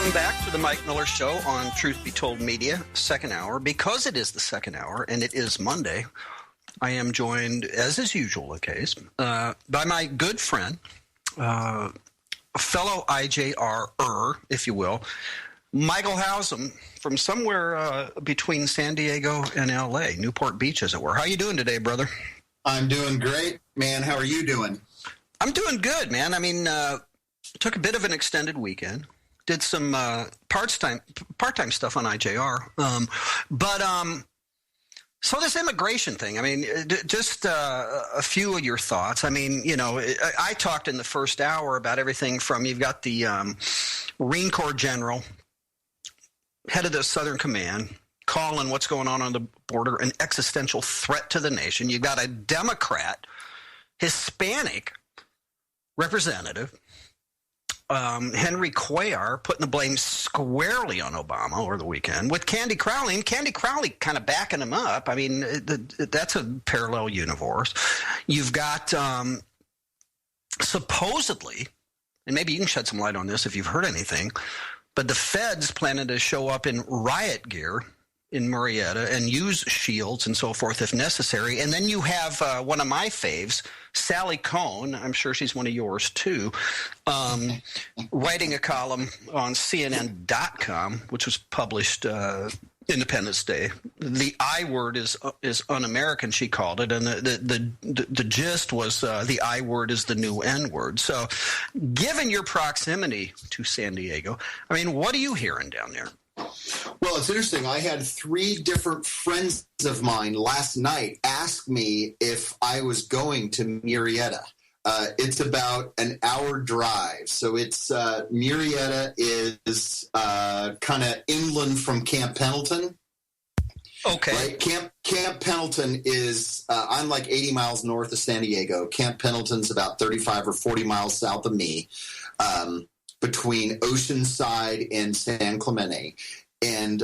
Welcome back to the Mike Miller Show on Truth Be Told Media, second hour. Because it is the second hour and it is Monday, I am joined, as is usual the case, by my good friend, fellow IJR-er, if you will, Michael Hausum from somewhere between San Diego and L.A., Newport Beach, as it were. How you doing today, brother? I'm doing great, man. How are you doing? I'm doing good, man. I mean, took a bit of an extended weekend. Did some part-time stuff on IJR. So this immigration thing, I mean, just a few of your thoughts. I mean, you know, I talked in the first hour about everything from you've got the Marine Corps General, head of the Southern Command, calling what's going on the border an existential threat to the nation. You've got a Democrat, Hispanic representative, Henry Cuellar, putting the blame squarely on Obama over the weekend with Candy Crowley, and Candy Crowley kind of backing him up. I mean, that's a parallel universe. You've got supposedly, and maybe you can shed some light on this if you've heard anything, but the feds planning to show up in riot gear in Murrieta and use shields and so forth if necessary. And then you have one of my faves, Sally Cohn, I'm sure she's one of yours too, writing a column on CNN.com, which was published Independence Day. The I word is un-American, she called it, and the gist was the I word is the new N word. So given your proximity to San Diego, I mean, what are you hearing down there? Well, it's interesting. I had 3 different friends of mine last night ask me if I was going to Murrieta. It's about an hour drive. So it's Murrieta is kind of inland from Camp Pendleton. Okay. Right? Camp Pendleton is, I'm like 80 miles north of San Diego. Camp Pendleton's about 35 or 40 miles south of me. Between Oceanside and San Clemente. And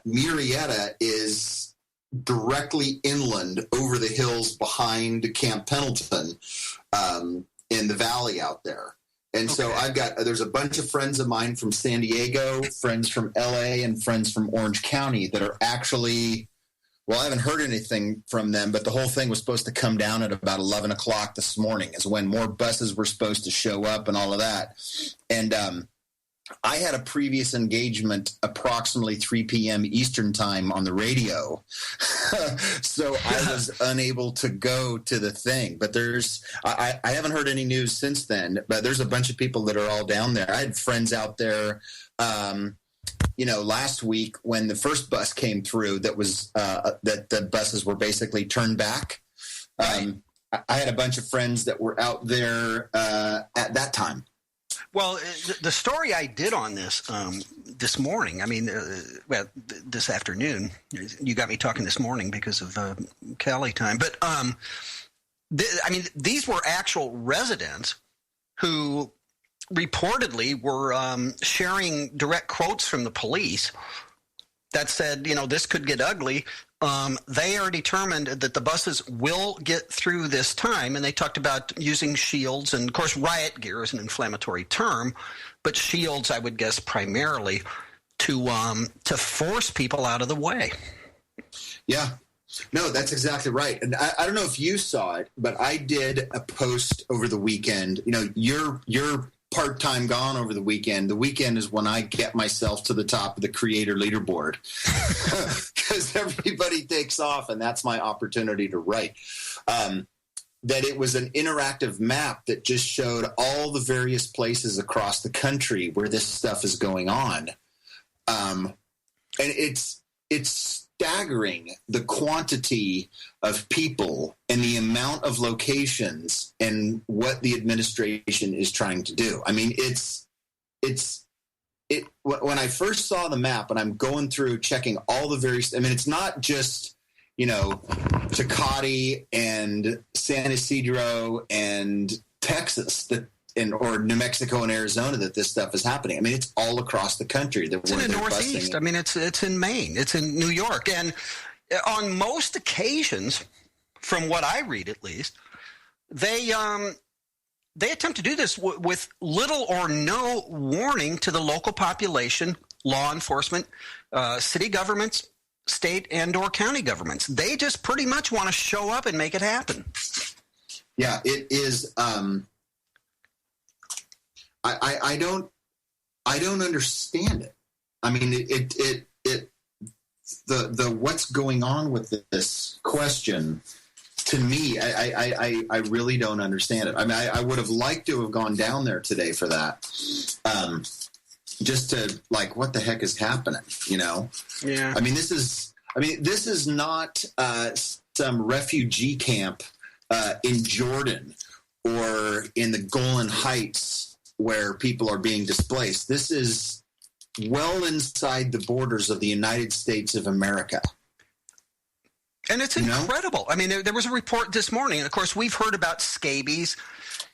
Murrieta is directly inland over the hills behind Camp Pendleton in the valley out there. And so there's a bunch of friends of mine from San Diego, friends from LA, and friends from Orange County that are actually, well, I haven't heard anything from them, but the whole thing was supposed to come down at about 11 o'clock this morning is when more buses were supposed to show up and all of that. And I had a previous engagement approximately 3 p.m. Eastern time on the radio. So I was unable to go to the thing. But I haven't heard any news since then, but there's a bunch of people that are all down there. I had friends out there last week when the first bus came through that was that the buses were basically turned back. I had a bunch of friends that were out there at that time. Well, the story I did on this this morning, I mean, this afternoon, you got me talking this morning because of Cali time. But, these were actual residents who reportedly were sharing direct quotes from the police that said, this could get ugly. They are determined that the buses will get through this time, and they talked about using shields, and of course riot gear is an inflammatory term, but shields, I would guess, primarily to force people out of the way. Yeah. No, that's exactly right. And I don't know if you saw it, but I did a post over the weekend. You're part-time gone over the weekend. The weekend is when I get myself to the top of the creator leaderboard because everybody takes off, and that's my opportunity to write. That it was an interactive map that just showed all the various places across the country where this stuff is going on. And it's staggering, the quantity of people and the amount of locations and what the administration is trying to do. I mean, when I first saw the map and I'm going through checking all the various, I mean, it's not just, Tecate and San Isidro and Texas or New Mexico and Arizona that this stuff is happening. I mean, it's all across the country. It's in the Northeast. I mean, it's in Maine. It's in New York. And on most occasions, from what I read at least, they they attempt to do this with little or no warning to the local population, law enforcement, city governments, state and or county governments. They just pretty much want to show up and make it happen. Yeah, it is. I don't understand it. I mean, the what's going on with this question, to me, I really don't understand it. I mean, I would have liked to have gone down there today for that, just to like, what the heck is happening? You know? Yeah. I mean, this is not some refugee camp in Jordan or in the Golan Heights where people are being displaced. This is well inside the borders of the United States of America. And it's incredible. I mean, there was a report this morning, and of course, we've heard about scabies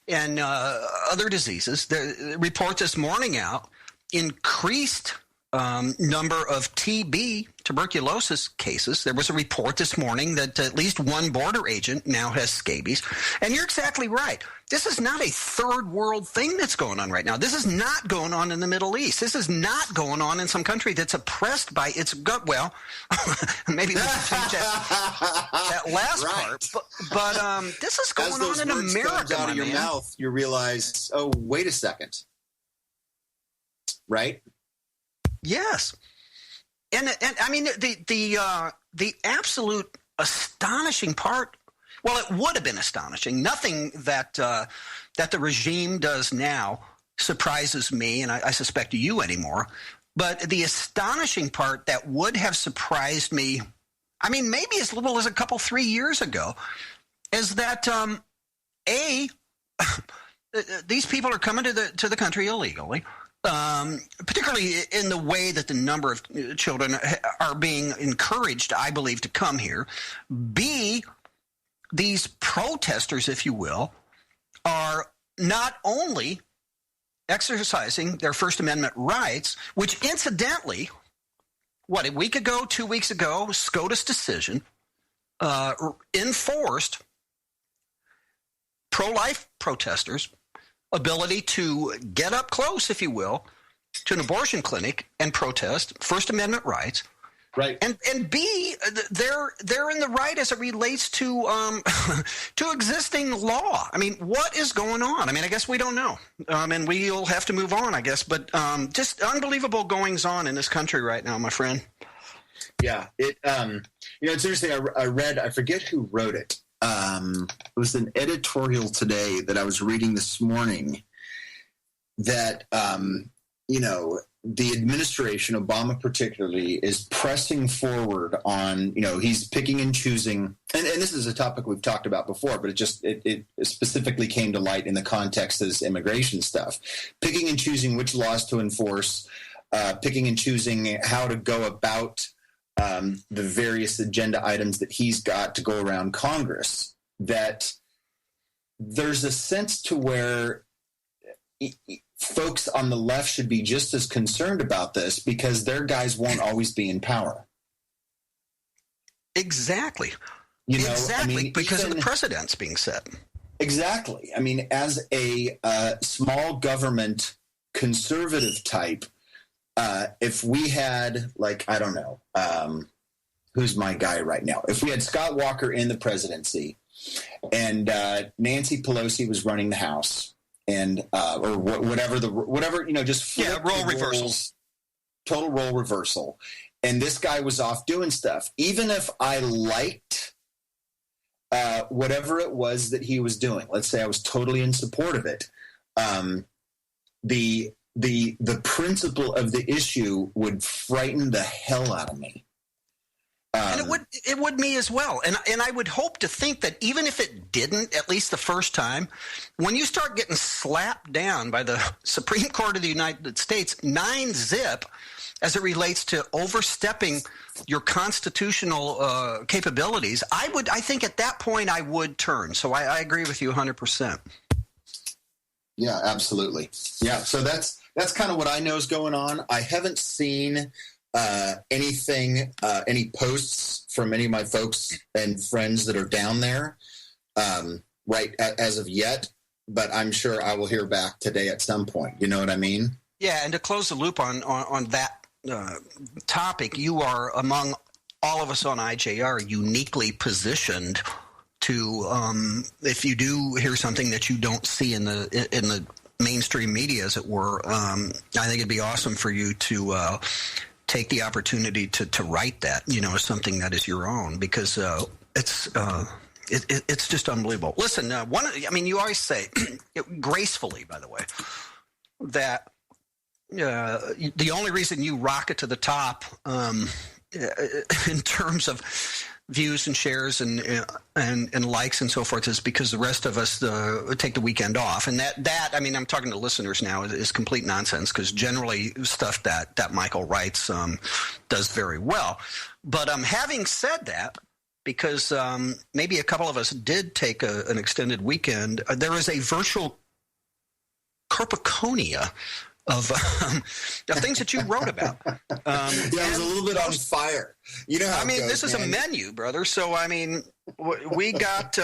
and other diseases. The report this morning out, increased number of TB, tuberculosis cases. There was a report this morning that at least one border agent now has scabies. And you're exactly right. This is not a third world thing that's going on right now. This is not going on in the Middle East. This is not going on in some country that's oppressed by its gut. Well, maybe we can change that last part. But this is going on in America, out of your mouth, you realize, oh, wait a second. Right? Yes. And I mean, the absolute astonishing part, well, it would have been astonishing. Nothing that the regime does now surprises me, and I suspect you anymore. But the astonishing part that would have surprised me, I mean, maybe as little as 3 years ago, is that, these people are coming to the country illegally. Particularly in the way that the number of children are being encouraged, I believe, to come here. B, these protesters, if you will, are not only exercising their First Amendment rights, which incidentally, a week ago, 2 weeks ago, SCOTUS decision enforced pro-life protesters' ability to get up close, if you will, to an abortion clinic and protest First Amendment rights. Right. And B, they're in the right as it relates to to existing law. I mean, what is going on? I mean, I guess we don't know. And we'll have to move on, I guess. But just unbelievable goings on in this country right now, my friend. Yeah. It's interesting. I read, I forget who wrote it. It was an editorial today that I was reading this morning that, the administration, Obama particularly, is pressing forward on, he's picking and choosing. And this is a topic we've talked about before, but it specifically came to light in the context of this immigration stuff. Picking and choosing which laws to enforce, picking and choosing how to go about the various agenda items that he's got to go around Congress, that there's a sense to where folks on the left should be just as concerned about this because their guys won't always be in power. Exactly. Because of the precedents being set. Exactly. I mean, as a small government conservative type, if we had, who's my guy right now? If we had Scott Walker in the presidency and Nancy Pelosi was running the House and or whatever, just role reversals, total role reversal, and this guy was off doing stuff. Even if I liked whatever it was that he was doing, let's say I was totally in support of it, the principle of the issue would frighten the hell out of me. And it would me as well. And I would hope to think that even if it didn't, at least the first time, when you start getting slapped down by the Supreme Court of the United States 9-zip as it relates to overstepping your constitutional capabilities, I think at that point I would turn. So I agree with you 100%. Yeah, absolutely. Yeah, so that's kind of what I know is going on. I haven't seen anything, any posts from any of my folks and friends that are down there, right as of yet. but I'm sure I will hear back today at some point. You know what I mean? Yeah, and to close the loop on that topic, you are among all of us on IJR uniquely positioned to, if you do hear something that you don't see in the mainstream media, as it were, I think it'd be awesome for you to take the opportunity to write that, as something that is your own, because it's just unbelievable. Listen, you always say, gracefully, by the way, that the only reason you rocket to the top in terms of views and shares and likes and so forth is because the rest of us take the weekend off. And that I'm talking to listeners now, is complete nonsense, because generally stuff that Michael writes does very well. But having said that, because maybe a couple of us did take an extended weekend, there is a virtual corpiconia of things that you wrote about. I was a little bit on fire. You know how this is a menu, brother. So, we got,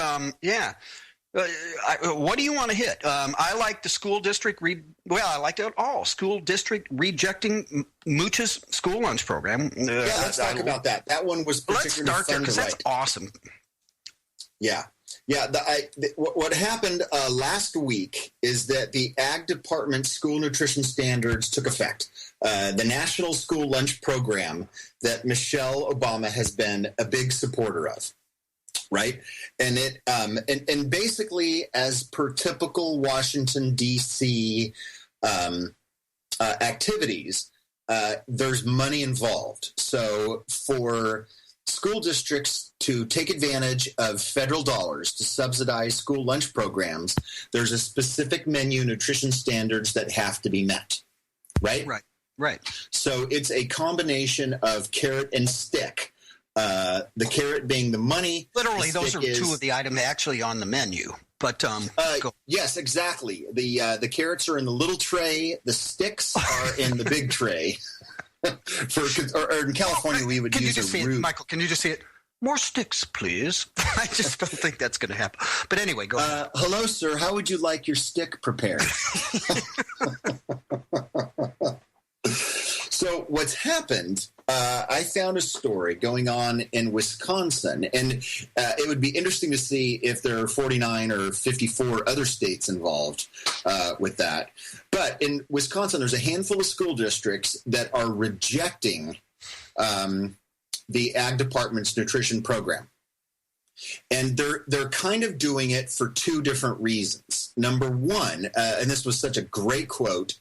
what do you want to hit? I like the school district I liked it all. School district rejecting Mooch's school lunch program. Let's talk about that. That one was particularly Let's start there, because that's awesome. Yeah. Yeah, what happened last week is that the Ag Department school nutrition standards took effect. The National School Lunch Program that Michelle Obama has been a big supporter of, right? And it and basically, as per typical Washington, D.C. Activities, there's money involved. So for school districts to take advantage of federal dollars to subsidize school lunch programs, there's a specific menu nutrition standards that have to be met, right? Right. So it's a combination of carrot and stick. The carrot being the money. Literally, those are two of the items actually on the menu. But yes, exactly. The carrots are in the little tray. The sticks are in the big tray. Or in California, we would use a root. Michael, can you just see it? More sticks, please. I just don't think that's going to happen. But anyway, go ahead. Hello, sir. How would you like your stick prepared? So what's happened, I found a story going on in Wisconsin, and it would be interesting to see if there are 49 or 54 other states involved with that. But in Wisconsin, there's a handful of school districts that are rejecting the Ag Department's nutrition program. And they're kind of doing it for two different reasons. Number one, and this was such a great quote,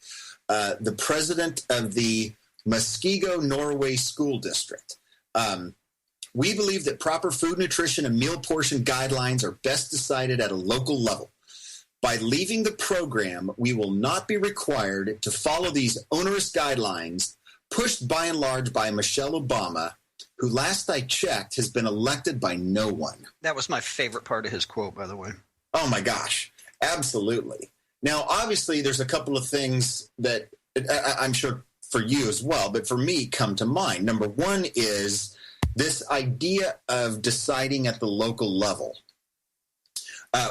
the president of the Muskego Norway School District. We believe that proper food, nutrition, and meal portion guidelines are best decided at a local level. By leaving the program, we will not be required to follow these onerous guidelines pushed by and large by Michelle Obama, who last I checked has been elected by no one. That was my favorite part of his quote, by the way. Oh, my gosh. Absolutely. Now, obviously, there's a couple of things that I'm sure for you as well, but for me come to mind. Number one is this idea of deciding at the local level.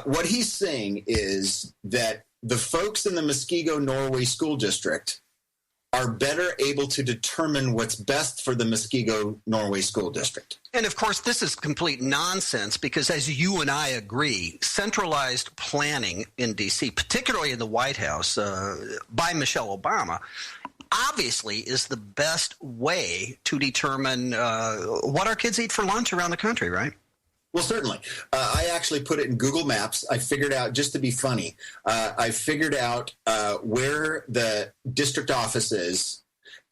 What he's saying is that the folks in the Muskego Norway School District are better able to determine what's best for the Muskego Norway School District. And of course, this is complete nonsense because, as you and I agree, centralized planning in D.C., particularly in the White House by Michelle Obama, obviously is the best way to determine what our kids eat for lunch around the country, right? Well, certainly. I actually put it in Google Maps. I figured out, just to be funny, I figured out where the district office is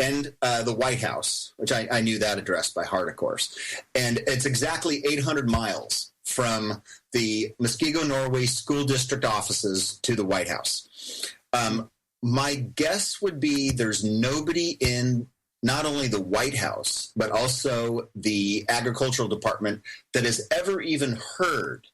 and the White House, which I knew that address by heart, of course. And it's exactly 800 miles from the Muskego Norway School District offices to the White House. My guess would be there's nobody in not only the White House, but also the Agricultural Department that has ever even heard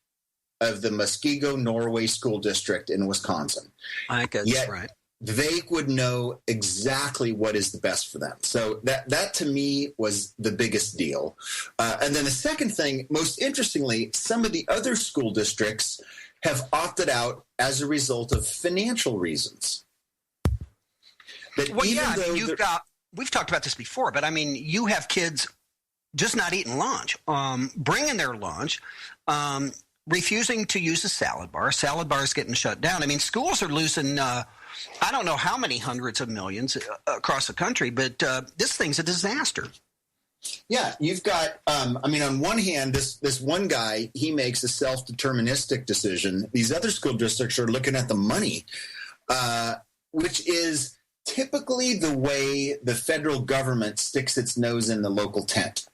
of the Muskego Norway School District in Wisconsin. I guess Yet, right. They would know exactly what is the best for them. So that to me was the biggest deal. And then the second thing, most interestingly, some of the other school districts have opted out as a result of financial reasons. That well, yeah, I mean, we've talked about this before, but I mean, you have kids just not eating lunch, bringing their lunch, refusing to use a salad bar. Salad bars getting shut down. I mean, schools are losing, I don't know how many hundreds of millions across the country, but this thing's a disaster. Yeah, you've got, I mean, on one hand, this one guy, he makes a self-deterministic decision. These other school districts are looking at the money, which is typically the way the federal government sticks its nose in the local tent,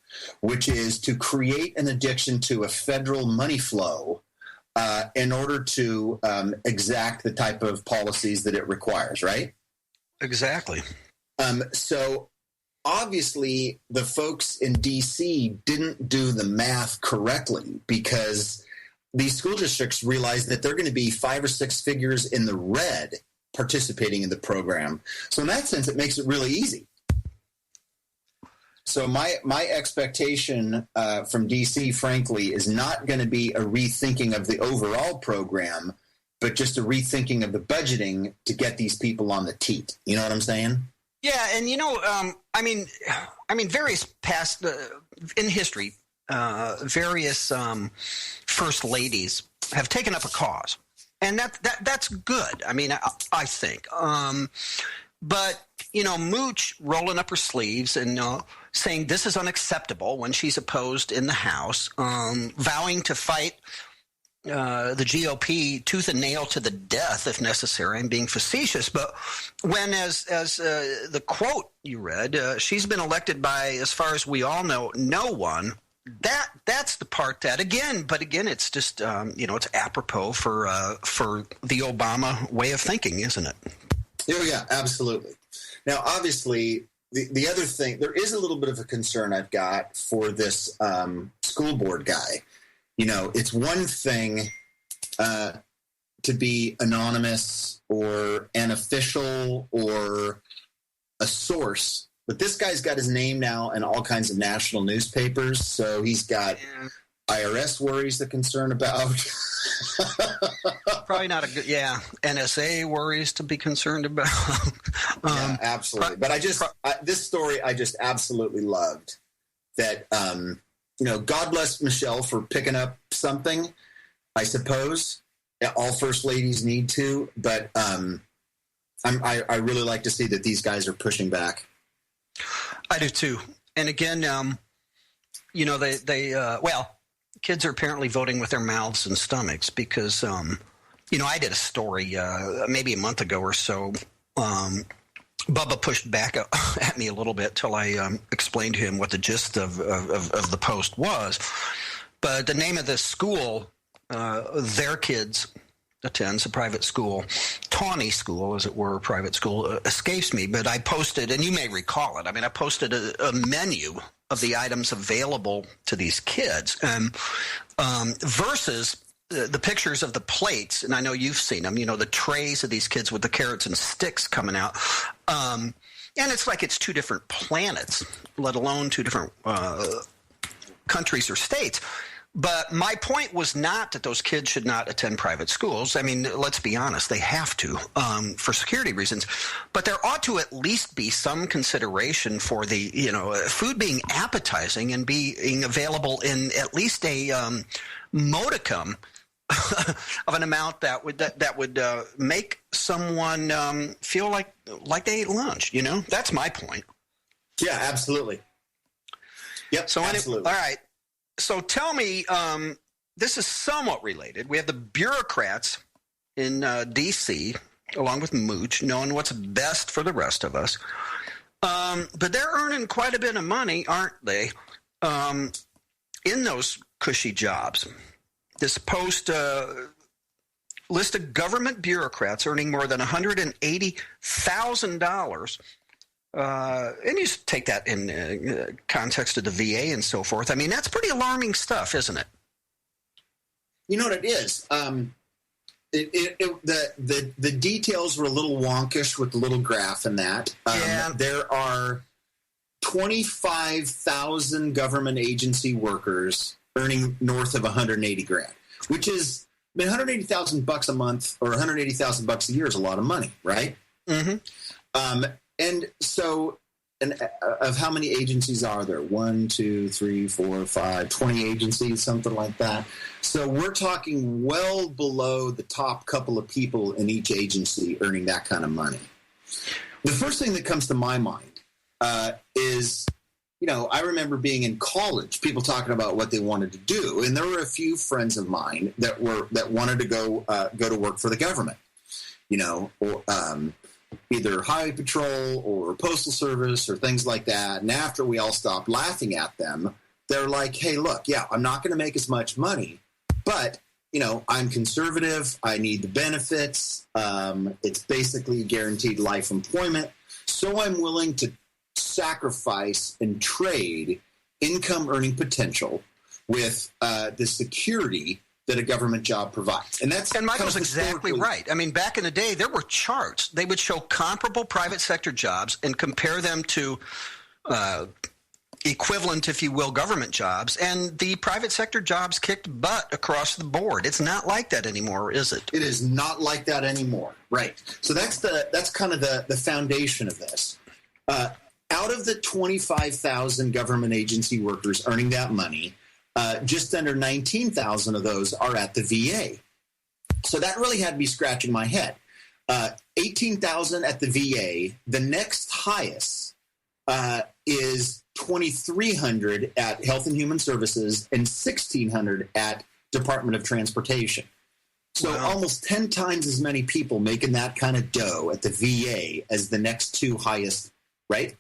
which is to create an addiction to a federal money flow in order to exact the type of policies that it requires, right? Exactly. So obviously the folks in D.C. didn't do the math correctly, because these school districts realized that they're going to be 5 or 6 figures in the red participating in the program. So in that sense, it makes it really easy. So my expectation from DC, frankly, is not going to be a rethinking of the overall program, but just a rethinking of the budgeting to get these people on the teat. You know what I'm saying? Yeah, and you know, I mean, various past in history, various first ladies have taken up a cause. And that's good. I mean, I think. But, you know, Mooch rolling up her sleeves and saying this is unacceptable when she's opposed in the House, vowing to fight the GOP tooth and nail to the death if necessary, and being facetious. But when, as the quote you read, she's been elected by, as far as we all know, no one. That's the part that again, it's just you know, it's apropos for the Obama way of thinking, isn't it? Oh yeah, absolutely. Now, obviously, the other thing, there is a little bit of a concern I've got for this school board guy. You know, it's one thing to be anonymous or an official or a source. But this guy's got his name now in all kinds of national newspapers, so he's got IRS worries to concern about. Probably not a good, NSA worries to be concerned about. Yeah, absolutely. But this story I just absolutely loved. That, you know, God bless Michelle for picking up something, I suppose. All first ladies need to, but I really like to see that these guys are pushing back. I do too. And again, you know, kids are apparently voting with their mouths and stomachs because, you know, I did a story maybe a month ago or so. Bubba pushed back at me a little bit till I explained to him what the gist of the post was. But the name of the school, their kids attends a private school, tawny school, as it were, private school, escapes me. But I posted, and you may recall it, I mean, I posted a menu of the items available to these kids, versus the pictures of the plates, and I know you've seen them, you know, the trays of these kids with the carrots and sticks coming out. And it's like it's 2 different planets, let alone 2 different countries or states. But my point was not that those kids should not attend private schools. I mean, let's be honest, they have to for security reasons. But there ought to at least be some consideration for the, you know, food being appetizing and being available in at least a modicum of an amount that would make someone feel like they ate lunch. You know, that's my point. Yeah, absolutely. Yep. So absolutely. All right. So tell me, this is somewhat related. We have the bureaucrats in D.C., along with Mooch, knowing what's best for the rest of us. But they're earning quite a bit of money, aren't they, in those cushy jobs. This post list of government bureaucrats earning more than $180,000. And you take that in context of the VA and so forth. I mean, that's pretty alarming stuff, isn't it? You know what it is? The details were a little wonkish with the little graph in that. There are 25,000 government agency workers earning north of $180,000, which is mean, $180,000 a month or $180,000 a year is a lot of money, right? Mm-hmm. And so, of how many agencies are there? 1, 2, 3, 4, 5, 20 agencies, something like that. So we're talking well below the top couple of people in each agency earning that kind of money. The first thing that comes to my mind is, I remember being in college, people talking about what they wanted to do, and there were a few friends of mine that wanted to go to work for the government, or either Highway Patrol or Postal Service or things like that. And after we all stopped laughing at them, they're like, "Hey, look, yeah, I'm not going to make as much money, but I'm conservative. I need the benefits. It's basically guaranteed life employment, so I'm willing to sacrifice and trade income earning potential with the security that a government job provides." And Michael's exactly right. I mean, back in the day, there were charts. They would show comparable private sector jobs and compare them to equivalent, if you will, government jobs. And the private sector jobs kicked butt across the board. It's not like that anymore, is it? It is not like that anymore. Right. So that's kind of the foundation of this. Out of the 25,000 government agency workers earning that money, just under 19,000 of those are at the VA. So that really had me scratching my head. 18,000 at the VA. The next highest is 2,300 at Health and Human Services and 1,600 at Department of Transportation. So almost 10 times as many people making that kind of dough at the VA as the next two highest, right?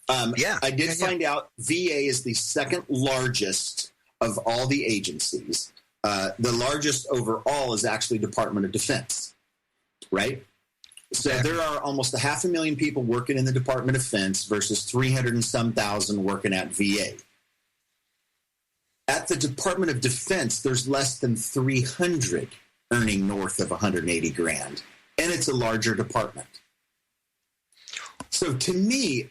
I did find out VA is the second largest of all the agencies. The largest overall is actually Department of Defense, right? So there are almost 500,000 people working in the Department of Defense versus 300 and some thousand working at VA. At the Department of Defense, there's less than 300 earning north of 180 grand, and it's a larger department. So to me,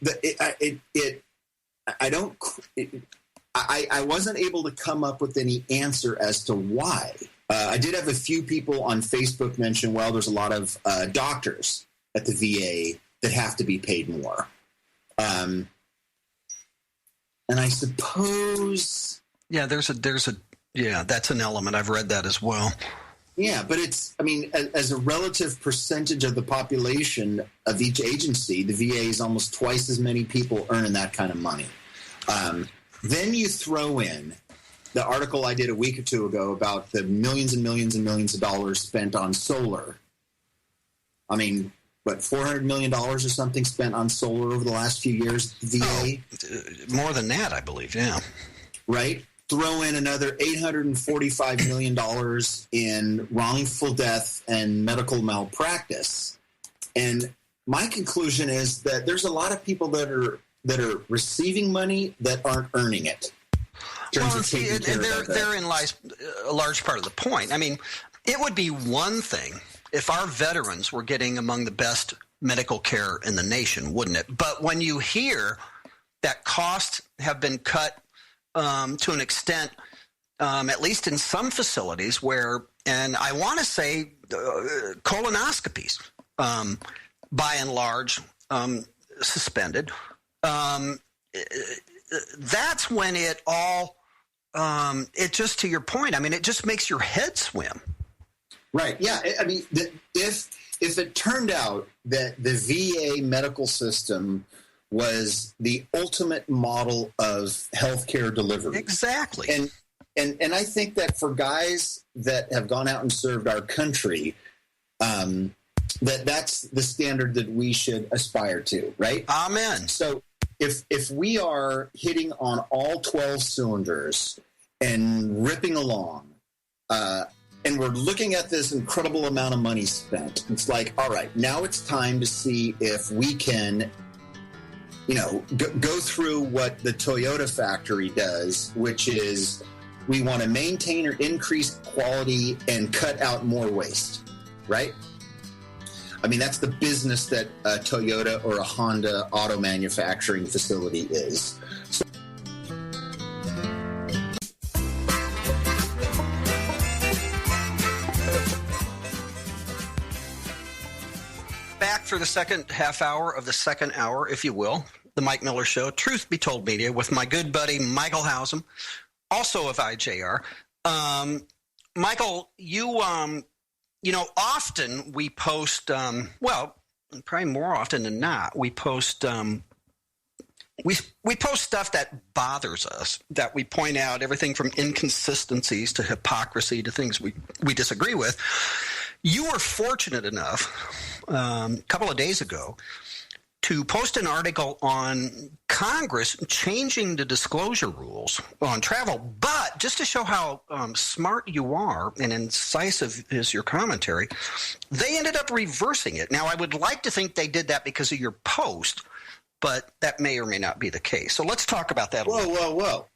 I wasn't able to come up with any answer as to why. I did have a few people on Facebook mention, well, there's a lot of doctors at the VA that have to be paid more. And I suppose... Yeah, that's an element. I've read that as well. Yeah, but as a relative percentage of the population of each agency, the VA is almost twice as many people earning that kind of money. Then you throw in the article I did a week or two ago about the millions and millions and millions of dollars spent on solar. I mean, $400 million or something spent on solar over the last few years at the VA? More than that, I believe, yeah. Right? Throw in another $845 million in wrongful death and medical malpractice. And my conclusion is that there's a lot of people that are receiving money that aren't earning it. Well, therein lies a large part of the point. I mean, it would be one thing if our veterans were getting among the best medical care in the nation, wouldn't it? But when you hear that costs have been cut to an extent, at least in some facilities where, and I want to say colonoscopies, by and large, suspended. That's when it all, it just, to your point, I mean, it just makes your head swim. Right. Yeah. I mean, if it turned out that the VA medical system was the ultimate model of healthcare delivery. Exactly. And I think that for guys that have gone out and served our country, that's the standard that we should aspire to, right? Amen. So if we are hitting on all 12 cylinders and ripping along, and we're looking at this incredible amount of money spent, it's like, all right, now it's time to see if we can go through what the Toyota factory does, which is we want to maintain or increase quality and cut out more waste, right? I mean, that's the business that a Toyota or a Honda auto manufacturing facility is. back for the second half hour of the second hour, if you will, the Mike Miller Show, Truth Be Told Media, with my good buddy Michael Howsam, also of IJR. Michael, you often we post, probably more often than not, we post we post stuff that bothers us, that we point out everything from inconsistencies to hypocrisy to things we disagree with. You were fortunate enough a couple of days ago to post an article on Congress changing the disclosure rules on travel. But just to show how smart you are and incisive is your commentary, they ended up reversing it. Now, I would like to think they did that because of your post, but that may or may not be the case. So let's talk about that a little bit. Whoa.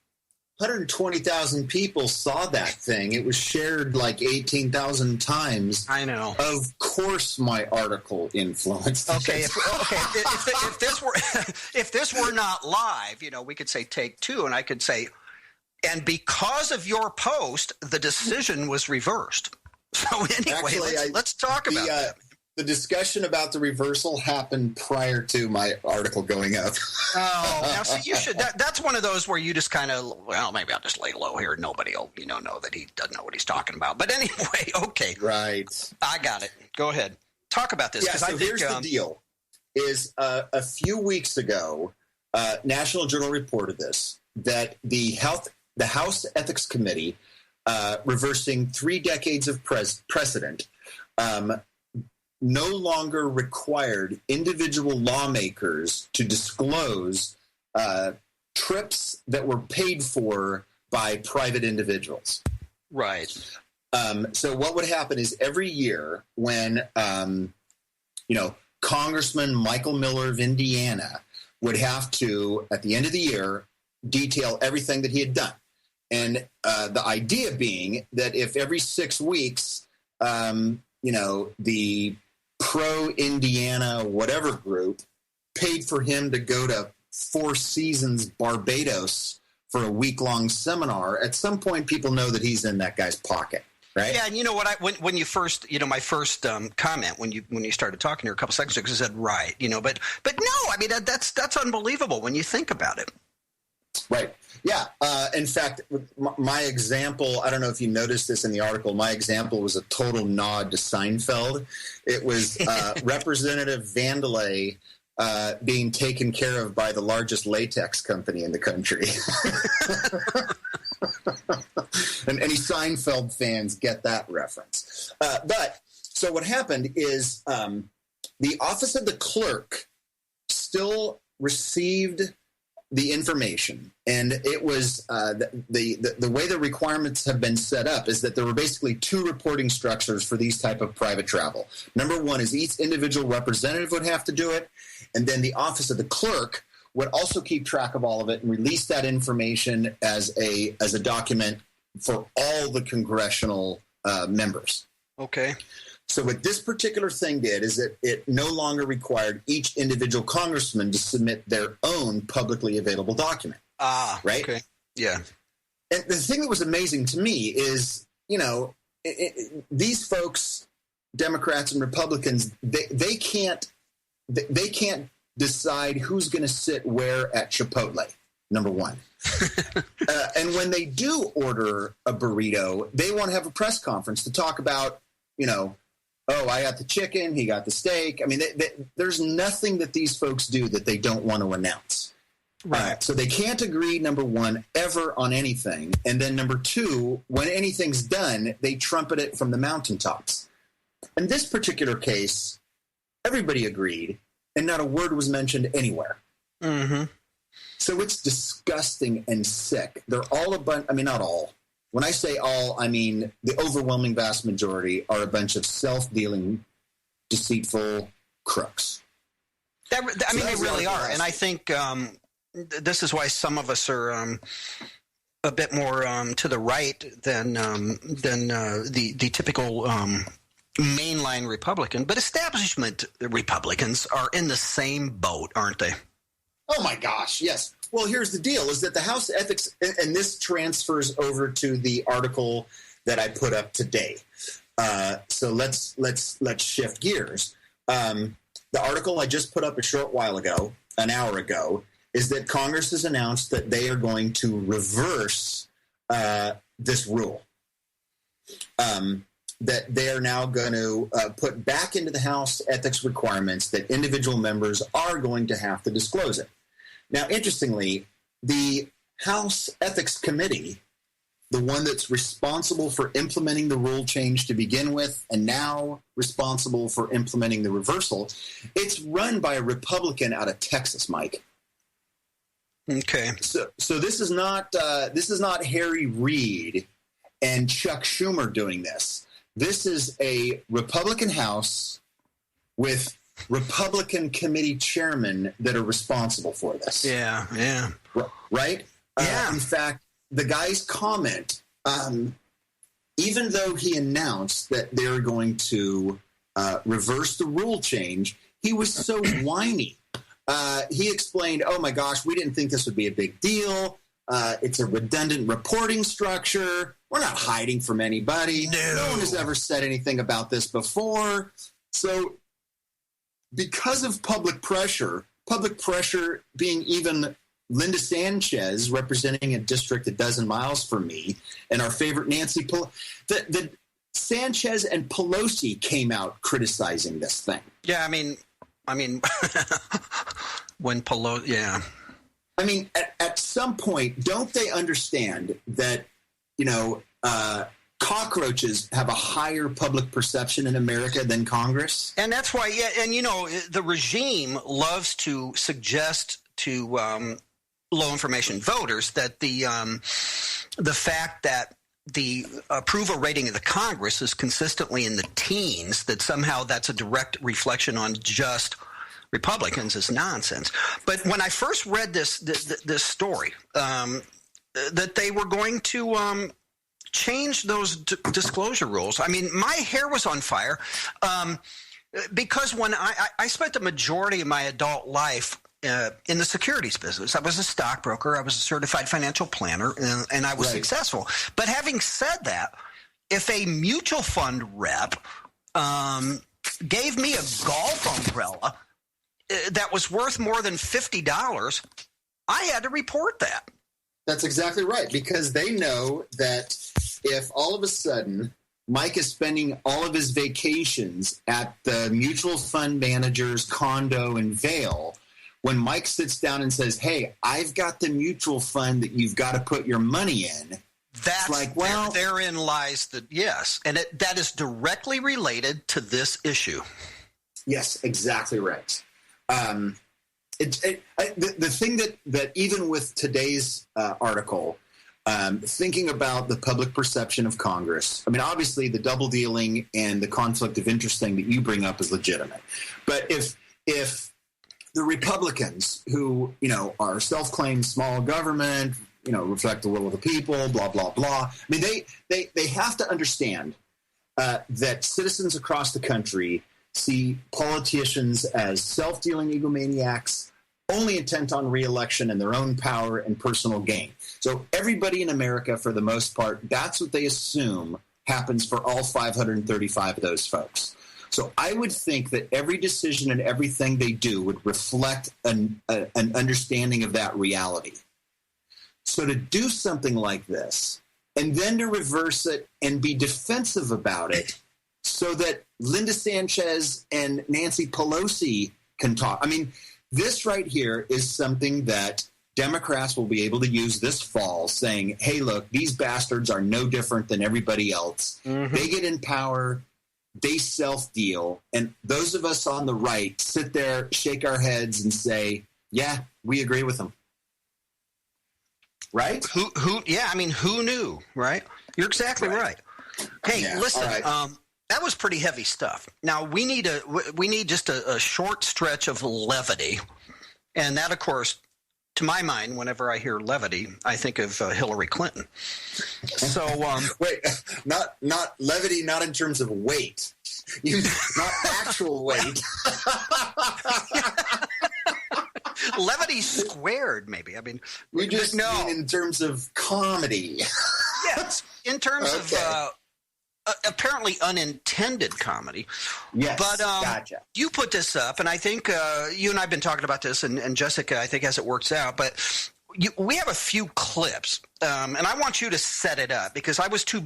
120,000 people saw that thing. It was shared like 18,000 times. I know. Of course, my article influenced. Okay, if this were not live, we could say take two, and I could say, and because of your post, the decision was reversed. So anyway, actually, let's talk about that. The discussion about the reversal happened prior to my article going up. Oh, now see, you should. That's one of those where you just kind of, maybe I'll just lay low here. Nobody will, know that he doesn't know what he's talking about. But anyway, okay, right. I got it. Go ahead, talk about this. Yeah. So here's the deal: is a few weeks ago, National Journal reported this, that the House Ethics Committee, reversing 3 decades of precedent. No longer required individual lawmakers to disclose trips that were paid for by private individuals. Right. So what would happen is every year when, Congressman Michael Miller of Indiana would have to, at the end of the year, detail everything that he had done. And the idea being that if every 6 weeks, the pro-Indiana whatever group paid for him to go to Four Seasons Barbados for a week-long seminar, at some point people know that he's in that guy's pocket, right? Yeah, and you know what? When you first, my first comment when you started talking here a couple seconds ago, I said right, but no, I mean that's unbelievable when you think about it. Right. Yeah. In fact, my example, I don't know if you noticed this in the article, my example was a total nod to Seinfeld. It was Representative Vandelay being taken care of by the largest latex company in the country. And any Seinfeld fans get that reference. So what happened is the Office of the Clerk still received the information, and it was the way the requirements have been set up is that there were basically 2 reporting structures for these type of private travel. Number one is each individual representative would have to do it, and then the Office of the Clerk would also keep track of all of it and release that information as a document for all the congressional members. Okay. So what this particular thing did is that it no longer required each individual congressman to submit their own publicly available document. Right? Okay. Yeah. And the thing that was amazing to me is, these folks, Democrats and Republicans, they can't decide who's going to sit where at Chipotle, number one. And when they do order a burrito, they want to have a press conference to talk about, I got the chicken, he got the steak. I mean, there's nothing that these folks do that they don't want to announce. Right. So they can't agree, number one, ever on anything. And then number two, when anything's done, they trumpet it from the mountaintops. In this particular case, everybody agreed, and not a word was mentioned anywhere. Mm-hmm. So it's disgusting and sick. They're all not all. When I say all, I mean the overwhelming vast majority are a bunch of self-dealing, deceitful crooks. They really are. And I think this is why some of us are a bit more to the right than the typical mainline Republican. But establishment Republicans are in the same boat, aren't they? Oh, my gosh, yes. Well, here's the deal, is that the House Ethics, and this transfers over to the article that I put up today. So let's shift gears. the article I just put up a short while ago, an hour ago, is that Congress has announced that they are going to reverse this rule. That they are now going to put back into the House ethics requirements that individual members are going to have to disclose it. Now, interestingly, the House Ethics Committee, the one that's responsible for implementing the rule change to begin with and now responsible for implementing the reversal, it's run by a Republican out of Texas, Mike. Okay. So this is not Harry Reid and Chuck Schumer doing this. This is a Republican House with Republican committee chairmen that are responsible for this. Yeah. Right? Yeah. In fact, the guy's comment, even though he announced that they're going to reverse the rule change, he was so whiny. He explained, oh my gosh, we didn't think this would be a big deal. It's a redundant reporting structure. We're not hiding from anybody. No one has ever said anything about this before. So because of public pressure being even Linda Sanchez representing a district a dozen miles from me, and our favorite Nancy Pelosi, the Sanchez and Pelosi came out criticizing this thing. Yeah, I mean, when Pelosi, yeah. I mean, at some point, don't they understand that, cockroaches have a higher public perception in America than Congress? And that's why, the regime loves to suggest to low information voters that the fact that the approval rating of the Congress is consistently in the teens, that somehow that's a direct reflection on just Republicans is nonsense. But when I first read this story, that they were going to change those disclosure rules, I mean, my hair was on fire because when I spent the majority of my adult life in the securities business. I was a stockbroker. I was a certified financial planner, and I was successful. But having said that, if a mutual fund rep gave me a golf umbrella that was worth more than $50, I had to report that. That's exactly right, because they know that if all of a sudden Mike is spending all of his vacations at the mutual fund manager's condo in Vail, when Mike sits down and says, hey, I've got the mutual fund that you've got to put your money in, that's like, well, therein lies the yes. And that is directly related to this issue. Yes, exactly right. The thing that even with today's article, thinking about the public perception of Congress, I mean, obviously the double dealing and the conflict of interest thing that you bring up is legitimate. But if the Republicans who, are self-claimed small government, reflect the will of the people, blah, blah, blah. I mean, they have to understand that citizens across the country see politicians as self-dealing egomaniacs, only intent on re-election and their own power and personal gain. So everybody in America, for the most part, that's what they assume happens for all 535 of those folks. So I would think that every decision and everything they do would reflect an understanding of that reality. So to do something like this, and then to reverse it and be defensive about it so that Linda Sanchez and Nancy Pelosi can talk. I mean, this right here is something that Democrats will be able to use this fall, saying, hey, look, these bastards are no different than everybody else. Mm-hmm. They get in power. They self-deal, and those of us on the right sit there, shake our heads, and say, "Yeah, we agree with them." Right? Who? Yeah, I mean, who knew? Right? You're exactly right. Hey, listen, that was pretty heavy stuff. Now we need just a short stretch of levity, and that, of course, to my mind, whenever I hear levity, I think of Hillary Clinton. So wait, not levity, not in terms of weight, not actual weight. Levity squared, maybe. I mean, we just mean in terms of comedy. Yes, in terms apparently unintended comedy. Yes, but gotcha. You put this up, and I think you and I have been talking about this, and Jessica, I think, as it works out. But we have a few clips, and I want you to set it up because I was too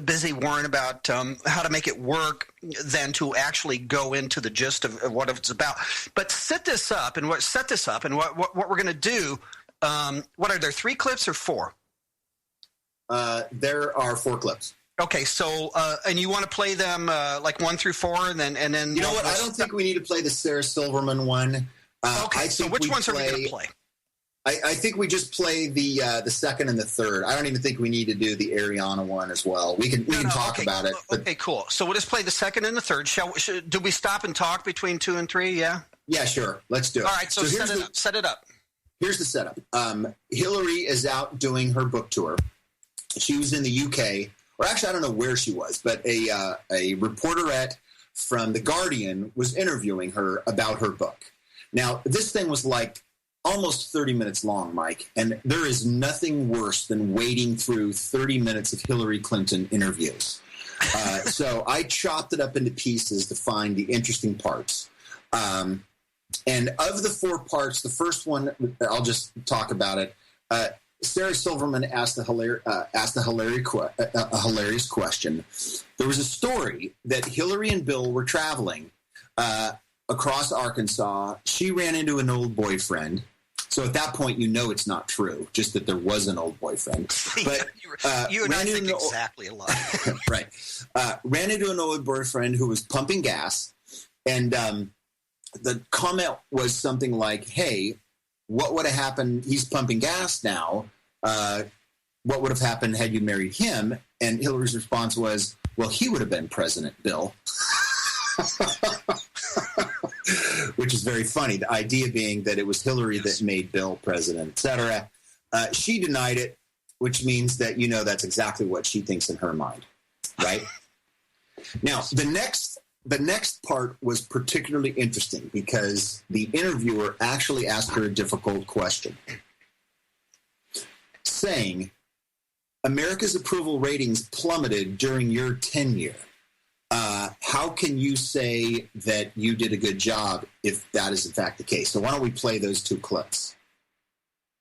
busy worrying about how to make it work than to actually go into the gist of what it's about. But set this up, and what we're going to do. What are there, 3 clips or 4? There are 4 clips. Okay, so and you want to play them like 1 through 4, and then you know what? I don't think we need to play the Sarah Silverman one. Okay, so which ones are we going to play? I think we just play the second and the third. I don't even think we need to do the Ariana one as well. We can talk about it. But, okay, cool. So we'll just play the second and the third. Do we stop and talk between 2 and 3? Yeah. Yeah, sure. Let's do it. All right. So set it up. Here's the setup. Hillary is out doing her book tour. She was in the UK, or actually, I don't know where she was, but a reporterette from The Guardian was interviewing her about her book. Now, this thing was like almost 30 minutes long, Mike, and there is nothing worse than wading through 30 minutes of Hillary Clinton interviews. So I chopped it up into pieces to find the interesting parts. And of the 4 parts, the first one, I'll just talk about it. Sarah Silverman asked a hilarious question. There was a story that Hillary and Bill were traveling across Arkansas. She ran into an old boyfriend. So at that point, you know it's not true, just that there was an old boyfriend. But you and I think exactly alike. Right. Ran into an old boyfriend who was pumping gas. And the comment was something like, hey, what would have happened? He's pumping gas now. What would have happened had you married him? And Hillary's response was, well, he would have been President Bill. Which is very funny. The idea being that it was Hillary that made Bill president, etc. She denied it, which means that that's exactly what she thinks in her mind, right? Now, the next part was particularly interesting because the interviewer actually asked her a difficult question, saying, America's approval ratings plummeted during your tenure. How can you say that you did a good job if that is in fact the case? So why don't we play those 2 clips?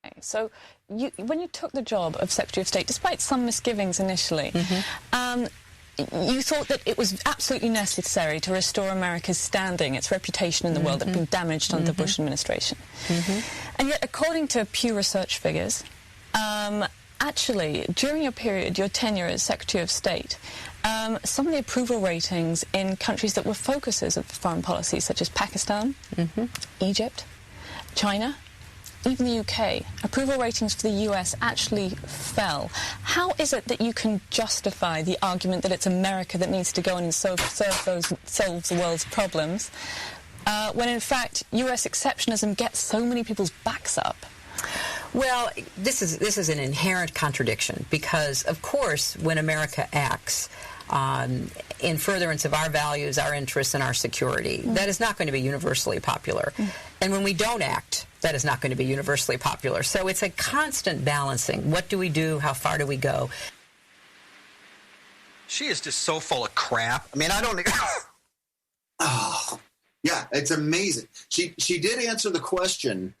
Okay, so when you took the job of Secretary of State, despite some misgivings initially, you thought that it was absolutely necessary to restore America's standing, its reputation in the world that had been damaged under the Bush administration. And yet, according to Pew Research figures, actually, during your tenure as Secretary of State, some of the approval ratings in countries that were focuses of foreign policy, such as Pakistan, Egypt, China, even the UK, approval ratings for the US actually fell. How is it that you can justify the argument that it's America that needs to go in and solve the world's problems, when in fact US exceptionism gets so many people's backs up? Well, this is an inherent contradiction because, of course, when America acts in furtherance of our values, our interests, and our security, that is not going to be universally popular. And when we don't act, that is not going to be universally popular. So it's a constant balancing. What do we do? How far do we go? She is just so full of crap. I mean, I don't... Oh, yeah, it's amazing. She did answer the question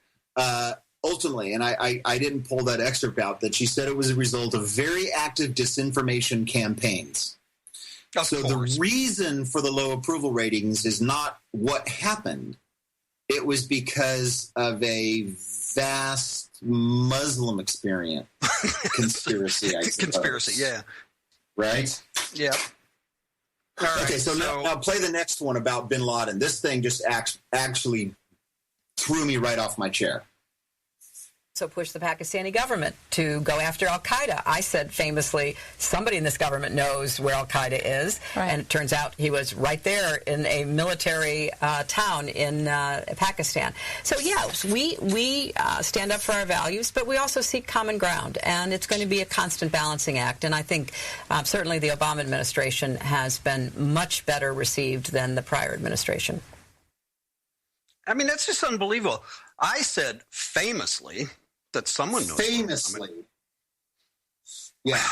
ultimately, and I didn't pull that excerpt out, that she said it was a result of very active disinformation campaigns. So the reason for the low approval ratings is not what happened. It was because of a vast Muslim conspiracy, I suppose. Conspiracy, yeah. Right? Yeah. All right, okay, so now play the next one about bin Laden. This thing just actually threw me right off my chair. So push the Pakistani government to go after al-Qaeda. I said famously, somebody in this government knows where al-Qaeda is, right. And it turns out he was right there in a military town in Pakistan. So yes, we stand up for our values, but we also seek common ground, and it's going to be a constant balancing act. And I think certainly the Obama administration has been much better received than the prior administration. I mean, that's just unbelievable. I said famously that someone knows. Famously. Yeah.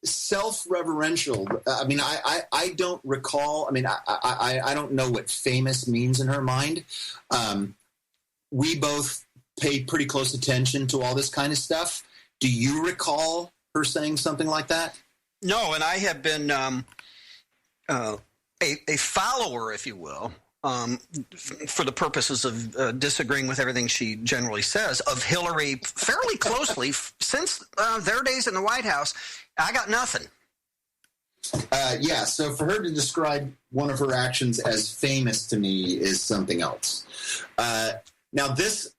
self-reverential. I mean, I don't recall. I mean, I don't know what famous means in her mind. We both pay pretty close attention to all this kind of stuff. Do you recall her saying something like that? No, and I have been a follower, if you will, for the purposes of disagreeing with everything she generally says, of Hillary fairly closely since their days in the White House. I got nothing. Yeah, so for her to describe one of her actions as famous to me is something else. Now, this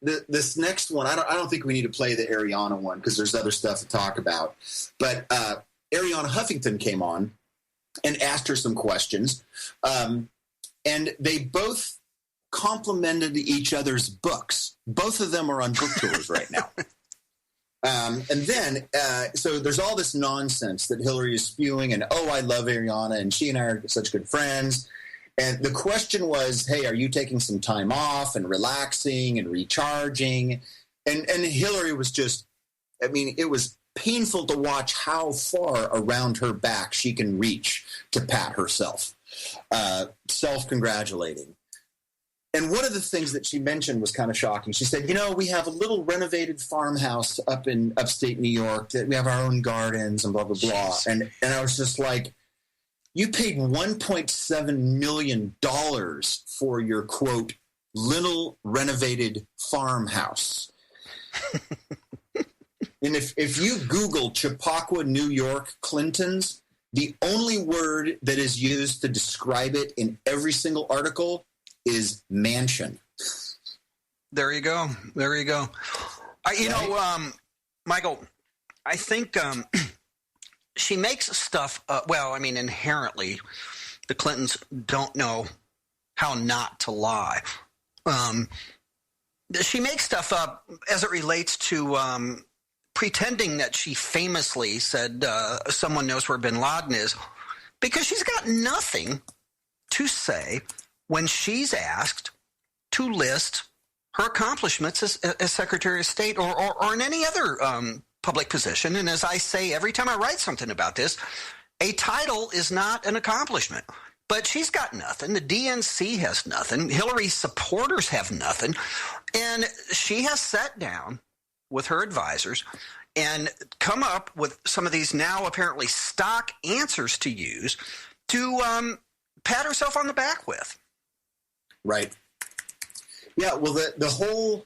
next one, I don't think we need to play the Ariana one because there's other stuff to talk about. But Ariana Huffington came on and asked her some questions. And they both complimented each other's books. Both of them are on book tours right now. And then, so there's all this nonsense that Hillary is spewing, and, oh, I love Ariana, and she and I are such good friends. And the question was, hey, are you taking some time off and relaxing and recharging? And Hillary was just, I mean, it was painful to watch how far around her back she can reach to pat herself, self-congratulating. And one of the things that she mentioned was kind of shocking. She said, we have a little renovated farmhouse up in upstate New York that we have our own gardens and blah, blah, blah. And I was just like, you paid $1.7 million for your, quote, little renovated farmhouse. And if you Google Chappaqua, New York, Clintons, the only word that is used to describe it in every single article is mansion. There you go. Michael, I think she makes stuff inherently, the Clintons don't know how not to lie. She makes stuff up as it relates to pretending that she famously said someone knows where bin Laden is, because she's got nothing to say when she's asked to list her accomplishments as Secretary of State or in any other public position. And as I say every time I write something about this, a title is not an accomplishment. But she's got nothing. The DNC has nothing. Hillary's supporters have nothing. And she has sat down with her advisors and come up with some of these now apparently stock answers to use to pat herself on the back with. Right. Yeah, well, the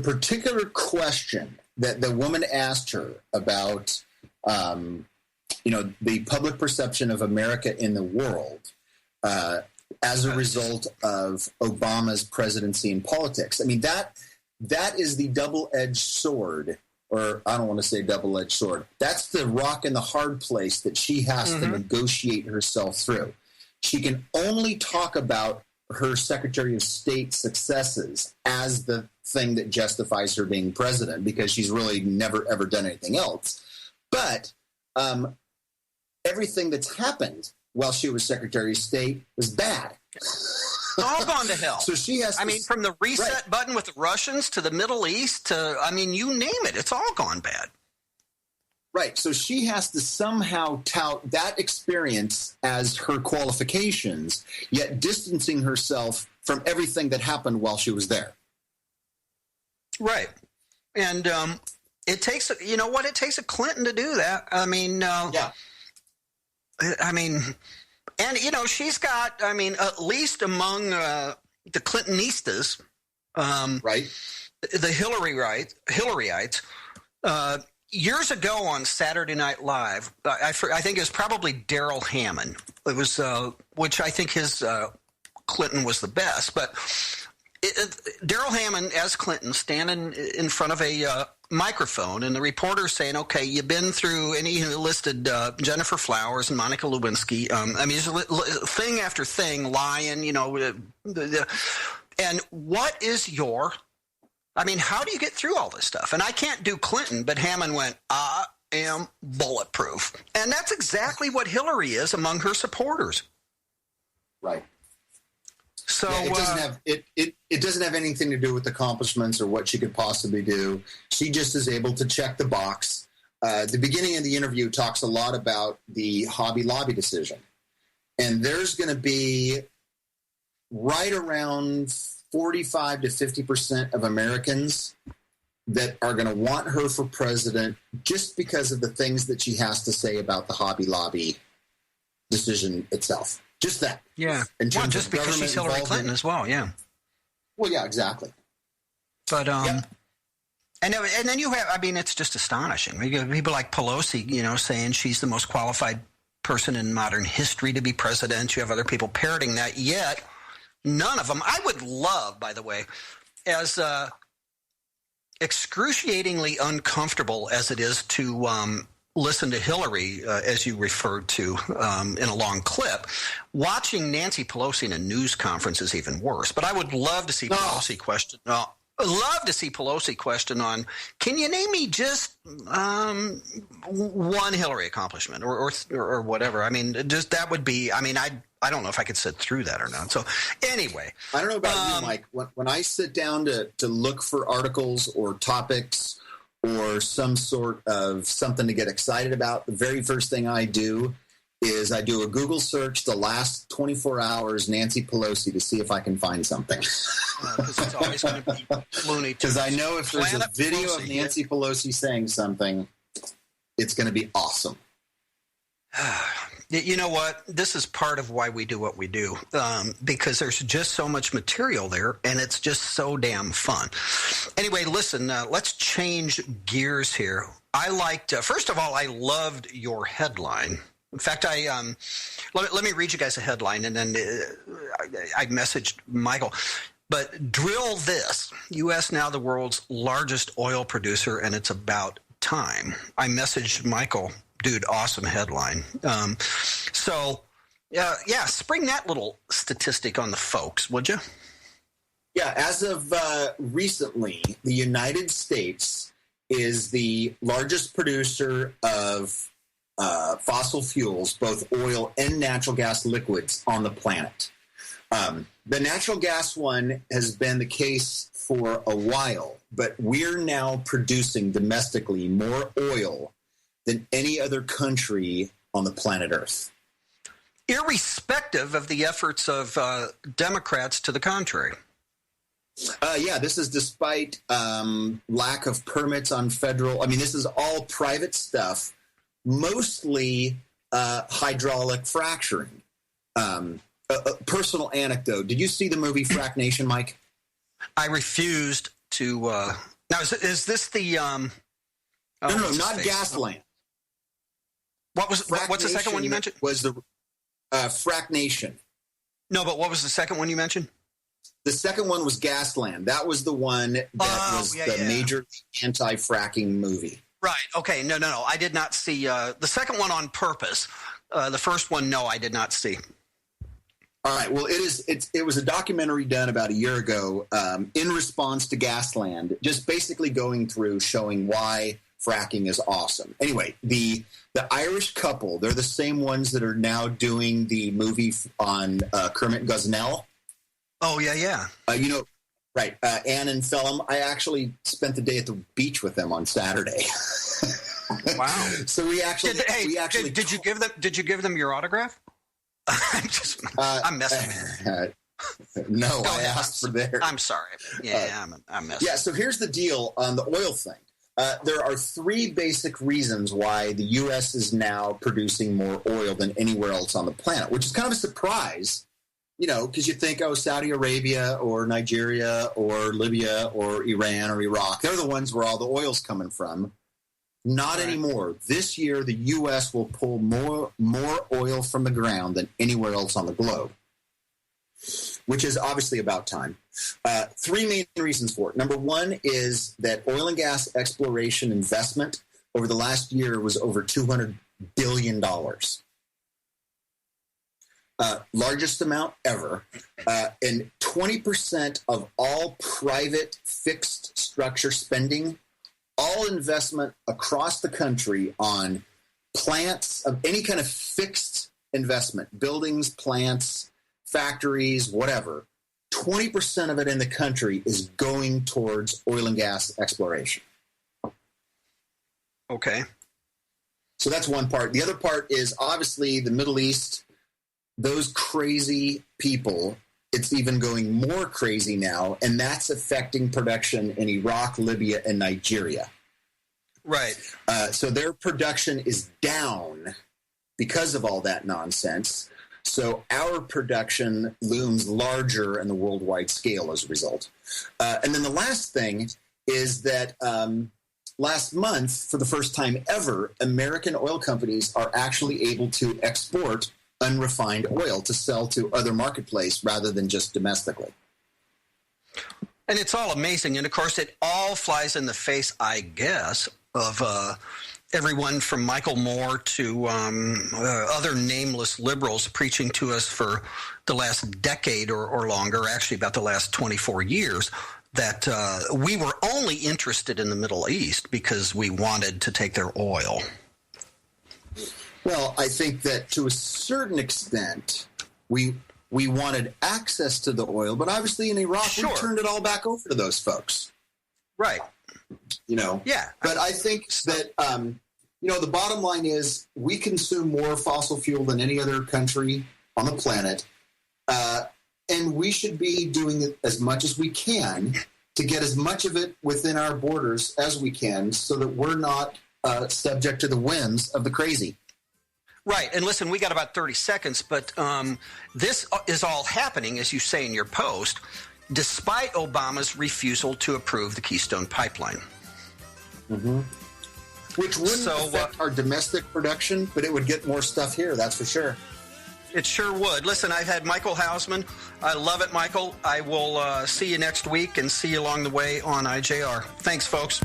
particular question that the woman asked her about, the public perception of America in the world as a result of Obama's presidency and politics. I mean, that is the double-edged sword, or I don't want to say double-edged sword. That's the rock in the hard place that she has to negotiate herself through. She can only talk about her Secretary of State successes as the thing that justifies her being president, because she's really never, ever done anything else. But everything that's happened while she was Secretary of State was bad. All gone to hell. So she has from the reset button with the Russians to the Middle East to, you name it, it's all gone bad. Right. So she has to somehow tout that experience as her qualifications, yet distancing herself from everything that happened while she was there. Right. And it takes, it takes a Clinton to do that. Yeah. And, she's got, at least among the Clintonistas, right, the Hillaryites, years ago on Saturday Night Live, I think it was probably Darrell Hammond. It was, which I think his Clinton was the best. But Darrell Hammond as Clinton standing in front of a microphone, and the reporter saying, "Okay, you've been through," and he listed Jennifer Flowers and Monica Lewinsky. Thing after thing, lying. And what is your? How do you get through all this stuff? And I can't do Clinton, but Hammond went, "I am bulletproof," and that's exactly what Hillary is among her supporters. Right. So it doesn't have it doesn't have anything to do with accomplishments or what she could possibly do. She just is able to check the box the beginning of the interview talks a lot about the Hobby Lobby decision. And there's going to be right around 45 to 50% of Americans that are going to want her for president just because of the things that she has to say about the Hobby Lobby decision itself. Just that. Yeah. Well, just because she's Hillary Clinton as well, yeah. Well, yeah, exactly. But, and then you have, I mean, it's just astonishing. People like Pelosi, you know, saying she's the most qualified person in modern history to be president. You have other people parroting that, yet none of them. I would love, by the way, as excruciatingly uncomfortable as it is to listen to Hillary, as you referred to in a long clip, watching Nancy Pelosi in a news conference is even worse. But I would love to see Pelosi question. Love to see Pelosi question on, can you name me just one Hillary accomplishment or whatever? I mean, just that would be, I mean, I don't know if I could sit through that or not. So anyway. I don't know about you, Mike. When I sit down to look for articles or topics or some sort of something to get excited about, the very first thing I do is I do a Google search the last 24 hours Nancy Pelosi to see if I can find something. Because it's always going to be Looney Tunes. Because I know if there's a video of Nancy Pelosi saying something, it's going to be awesome. You know what? This is part of why we do what we do, because there's just so much material there, and it's just so damn fun. Anyway, listen, let's change gears here. I liked, first of all, I loved your headline. In fact, let me read you guys a headline, and then I messaged Michael. But drill this: U.S. now the world's largest oil producer, and it's about time. I messaged Michael, dude, awesome headline. Spring that little statistic on the folks, would you? Yeah, as of recently, the United States is the largest producer of fossil fuels, both oil and natural gas liquids on the planet. The natural gas one has been the case for a while, but we're now producing domestically more oil than any other country on the planet Earth. Irrespective of the efforts of Democrats to the contrary. This is despite lack of permits on federal. I mean, this is all private stuff. Mostly hydraulic fracturing. A personal anecdote. Did you see the movie Frack Nation, Mike? I refused to. Now, is this the? No, not Gasland. What's the second one you mentioned? Was the Frack Nation. No, but what was the second one you mentioned? The second one was Gasland. That was the one that was the major anti-fracking movie. Right. Okay. No. I did not see the second one on purpose. The first one, no, I did not see. All right. Well, it was a documentary done about a year ago in response to Gasland, just basically going through showing why fracking is awesome. Anyway, the Irish couple, they're the same ones that are now doing the movie on Kermit Gosnell. Oh, yeah. Right. Ann and Phelim, I actually spent the day at the beach with them on Saturday. Wow. So we actually did you give them your autograph? I'm messing. No, I asked for theirs. I'm sorry. Yeah, I'm messing. Yeah, so here's the deal on the oil thing. There are three basic reasons why the U.S. is now producing more oil than anywhere else on the planet, which is kind of a surprise. You know, because you think, Saudi Arabia or Nigeria or Libya or Iran or Iraq, they're the ones where all the oil's coming from. Not anymore. This year, the U.S. will pull more oil from the ground than anywhere else on the globe, which is obviously about time. Three main reasons for it. Number one is that oil and gas exploration investment over the last year was over $200 billion. Largest amount ever, and 20% of all private fixed structure spending, all investment across the country on plants of any kind of fixed investment, buildings, plants, factories, whatever, 20% of it in the country is going towards oil and gas exploration. Okay. So that's one part. The other part is obviously the Middle East, those crazy people. It's even going more crazy now, and that's affecting production in Iraq, Libya, and Nigeria. Right. So their production is down because of all that nonsense. So our production looms larger in the worldwide scale as a result. And then the last thing is that last month, for the first time ever, American oil companies are actually able to export unrefined oil to sell to other marketplace rather than just domestically. And it's all amazing. And, of course, it all flies in the face, I guess, of everyone from Michael Moore to other nameless liberals preaching to us for the last decade or longer, actually about the last 24 years, that we were only interested in the Middle East because we wanted to take their oil. Well, I think that to a certain extent, we wanted access to the oil, but obviously in Iraq, Sure. we turned it all back over to those folks. Right. Yeah. But I think that, the bottom line is we consume more fossil fuel than any other country on the planet, and we should be doing it as much as we can to get as much of it within our borders as we can so that we're not subject to the whims of the crazy. Right. And listen, we got about 30 seconds, but this is all happening, as you say in your post, despite Obama's refusal to approve the Keystone Pipeline. Mm-hmm. Which wouldn't affect our domestic production, but it would get more stuff here, that's for sure. It sure would. Listen, I've had Michael Hausman. I love it, Michael. I will see you next week and see you along the way on IJR. Thanks, folks.